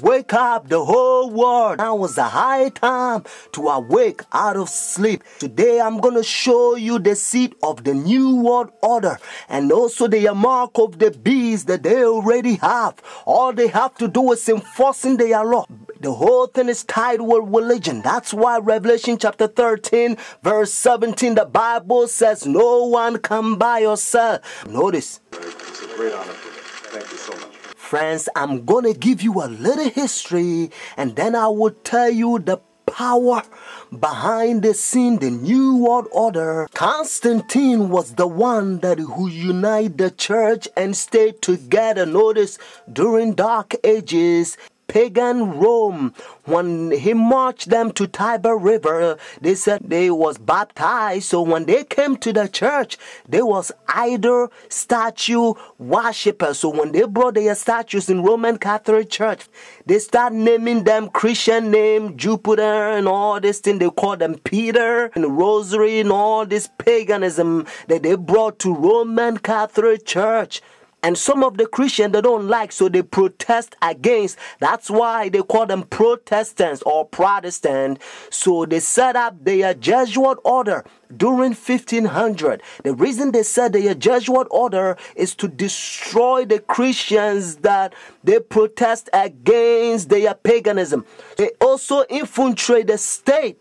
wake up the whole world. Now is the high time to awake out of sleep. Today I'm going to show you the seed of the new world order and also the mark of the beast that they already have. All they have to do is enforcing their law. The whole thing is tied with religion. That's why Revelation chapter 13 verse 17, the Bible says no one can buy or sell. Notice. It's a great honor for me. Thank you so much. Friends, I'm going to give you a little history and then I will tell you the power behind the scene, the new world order. Constantine was the one who united the church and stayed together. Notice, during dark ages, pagan Rome, when he marched them to Tiber River, they said they was baptized. So when they came to the church, they was idol statue worshippers. So when they brought their statues in Roman Catholic Church, they start naming them Christian name, Jupiter and all this thing. They call them Peter and Rosary and all this paganism that they brought to Roman Catholic Church. And some of the Christians they don't like, so they protest against. That's why they call them Protestants or Protestant. So they set up their Jesuit order during 1500. The reason they set their Jesuit order is to destroy the Christians that they protest against their paganism. They also infiltrate the state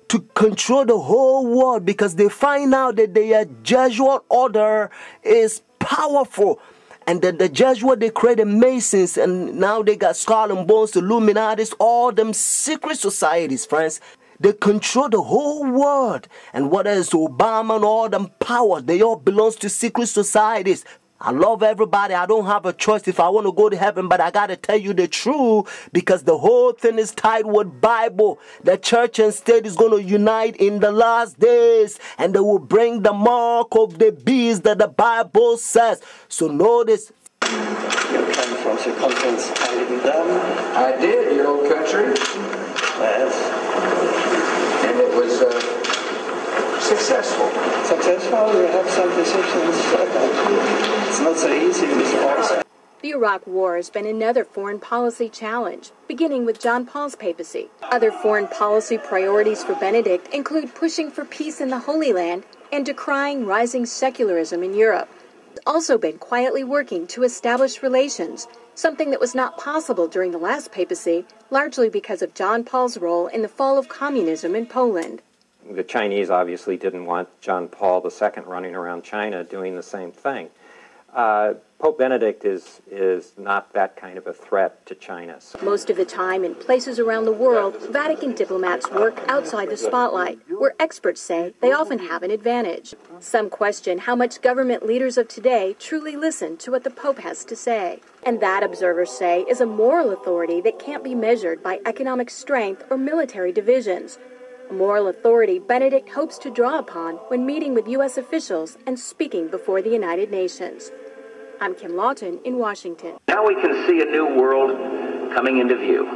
to control the whole world because they find out that their Jesuit order is powerful. And then the Jesuits, they created Masons, and now they got Skull and Bones, Illuminatis, all them secret societies, friends. They control the whole world. And what is Obama and all them powers, they all belong to secret societies. I love everybody. I don't have a choice if I want to go to heaven, but I got to tell you the truth because the whole thing is tied with Bible. The church and state is going to unite in the last days and they will bring the mark of the beast that the Bible says. So notice. You came from circumference I did, your old country. Yes. And it was successful. Successful? You have some decisions. It's not so easy with all. The Iraq War has been another foreign policy challenge, beginning with John Paul's papacy. Other foreign policy priorities for Benedict include pushing for peace in the Holy Land and decrying rising secularism in Europe. He's also been quietly working to establish relations, something that was not possible during the last papacy, largely because of John Paul's role in the fall of communism in Poland. The Chinese obviously didn't want John Paul II running around China doing the same thing. Pope Benedict is not that kind of a threat to China. Most of the time, in places around the world, Vatican diplomats work outside the spotlight, where experts say they often have an advantage. Some question how much government leaders of today truly listen to what the Pope has to say. And that, observers say, is a moral authority that can't be measured by economic strength or military divisions. A moral authority Benedict hopes to draw upon when meeting with U.S. officials and speaking before the United Nations. I'm Kim Lawton in Washington. Now we can see a new world coming into view.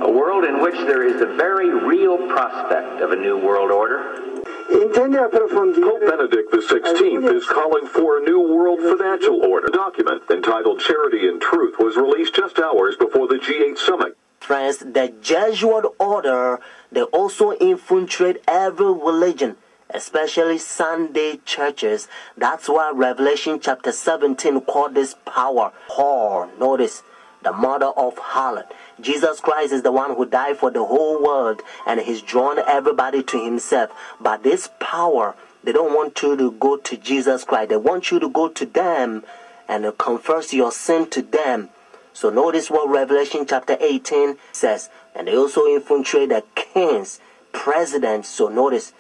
A world in which there is the very real prospect of a new world order. Pope Benedict XVI is calling for a new world financial order. A document entitled Charity and Truth was released just hours before the G8 summit. Friends, the Jesuit order, they also infiltrate every religion, especially Sunday churches. That's why Revelation chapter 17 called this power whore. Notice, the mother of harlot. Jesus Christ is the one who died for the whole world and he's drawn everybody to himself. But this power, they don't want you to go to Jesus Christ. They want you to go to them and confess your sin to them. So notice what Revelation chapter 18 says. And they also infiltrate the kings, presidents. So notice.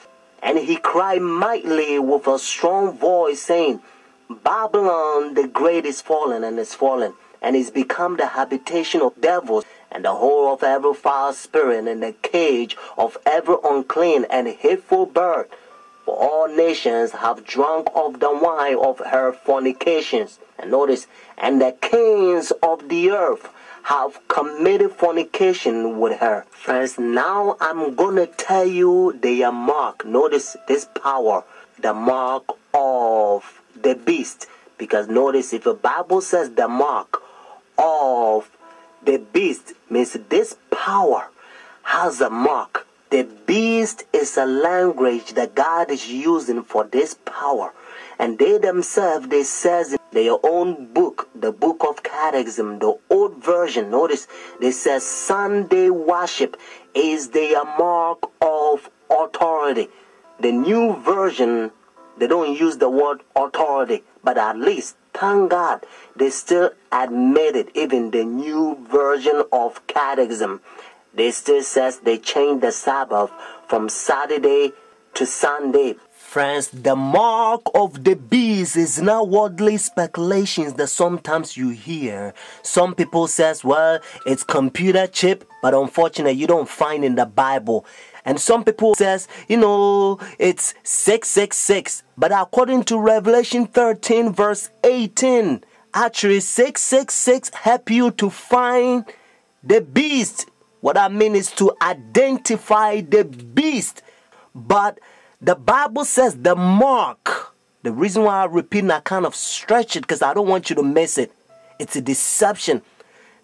And he cried mightily with a strong voice, saying, Babylon the great is fallen and is fallen, and is become the habitation of devils, and the whore of every foul spirit, and the cage of every unclean and hateful bird. For all nations have drunk of the wine of her fornications. And notice, and the kings of the earth have committed fornication with her. Friends, now I'm going to tell you their mark. Notice this power, the mark of the beast. Because notice, if the Bible says the mark of The beast means this power has a mark. The beast is a language that God is using for this power. And they themselves, they says in their own book, the book of Catechism, the old version, notice, they says Sunday worship is their mark of authority. The new version, they don't use the word authority, but at least, thank God, they still admit it. Even the new version of Catechism, they still says they changed the Sabbath from Saturday to Sunday. Friends, the mark of the beast is not worldly speculations that sometimes you hear. Some people says, well, it's computer chip, but unfortunately you don't find in the Bible. And some people says, it's 666. But according to Revelation 13 verse 18, actually 666 help you to find the beast. What I mean is to identify the beast. But the Bible says the mark. The reason why I repeat and I kind of stretch it because I don't want you to miss it. It's a deception.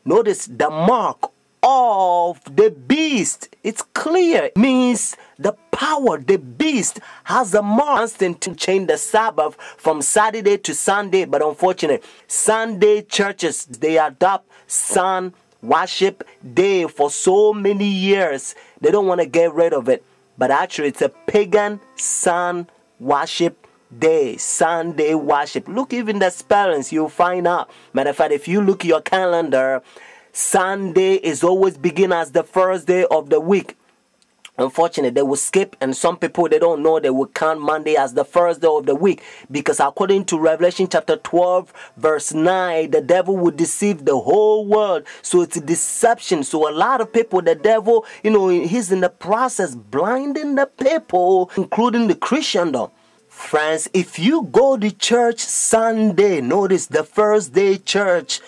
Notice the mark of the beast. It's clear. It means the power, the beast has a mark to change the Sabbath from Saturday to Sunday. But unfortunately, Sunday churches, they adopt Sun worship day for so many years. They don't want to get rid of it. But actually, it's a pagan sun worship day, Sunday worship. Look, even the spellings, you'll find out. Matter of fact, if you look at your calendar, Sunday is always begin as the first day of the week. Unfortunately, they will skip, and some people, they don't know, they will count Monday as the first day of the week. Because according to Revelation chapter 12, verse 9, the devil will deceive the whole world. So it's a deception. So a lot of people, the devil, he's in the process blinding the people, including the Christendom. Friends, if you go to church Sunday, notice the first day church,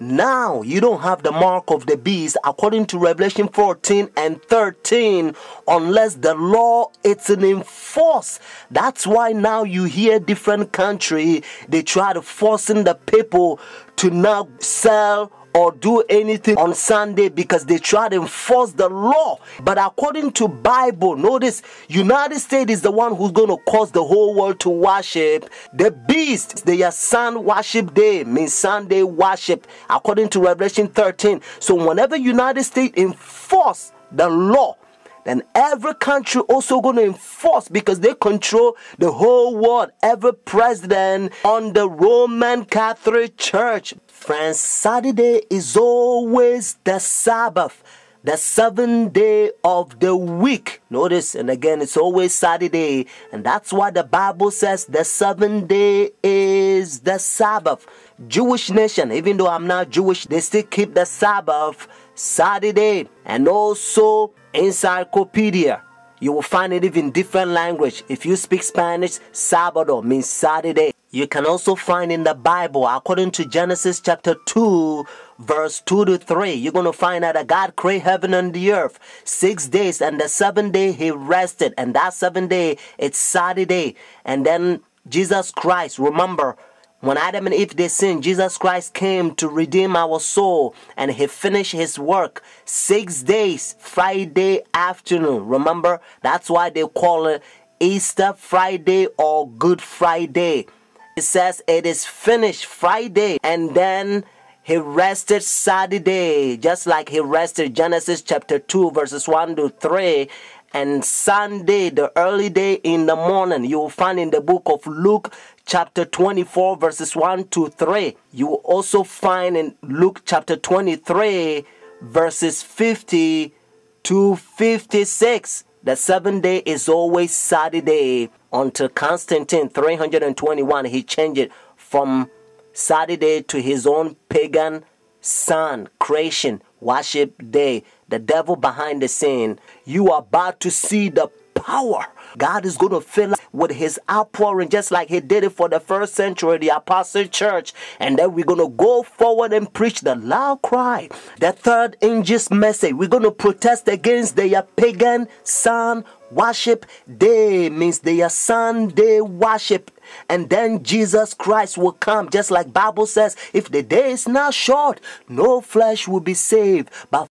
now you don't have the mark of the beast according to Revelation 14 and 13 unless the law is enforced. That's why now you hear different country, they try to forcing the people to not sell or do anything on Sunday because they try to enforce the law. But according to Bible, notice United States is the one who's going to cause the whole world to worship the beast. Their sun worship day means Sunday worship according to Revelation 13. So whenever United States enforce the law, then every country also going to enforce because they control the whole world. Every president on the Roman Catholic Church. Friends, Saturday is always the Sabbath, the 7th day of the week. Notice, and again, it's always Saturday. And that's why the Bible says the 7th day is the Sabbath. Jewish nation, even though I'm not Jewish, they still keep the Sabbath Saturday. And also encyclopedia, you will find it even different language. If you speak Spanish, Sábado means Saturday. You can also find in the Bible, according to Genesis chapter 2, verse 2 to 3, you're going to find out that God created heaven and the earth 6 days, and the 7th day he rested, and that 7th day it's Saturday. And then Jesus Christ, remember, when Adam and Eve they sinned, Jesus Christ came to redeem our soul, and he finished his work 6 days, Friday afternoon. Remember, that's why they call it Easter Friday or Good Friday. It says it is finished Friday, and then he rested Saturday, just like he rested Genesis chapter 2 verses 1 to 3. And Sunday, the early day in the morning, you will find in the book of Luke chapter 24 verses 1 to 3. You will also find in Luke chapter 23 verses 50 to 56. The 7th day is always Saturday until Constantine 321. He changed it from Saturday to his own pagan sun creation worship day. The devil behind the scene. You are about to see the power God is going to fill us with his outpouring, just like he did it for the first century, the apostle church. And then we're going to go forward and preach the loud cry. The third angel's message, we're going to protest against their pagan sun worship day, means their Sunday worship. And then Jesus Christ will come, just like Bible says, if the day is not short, no flesh will be saved. But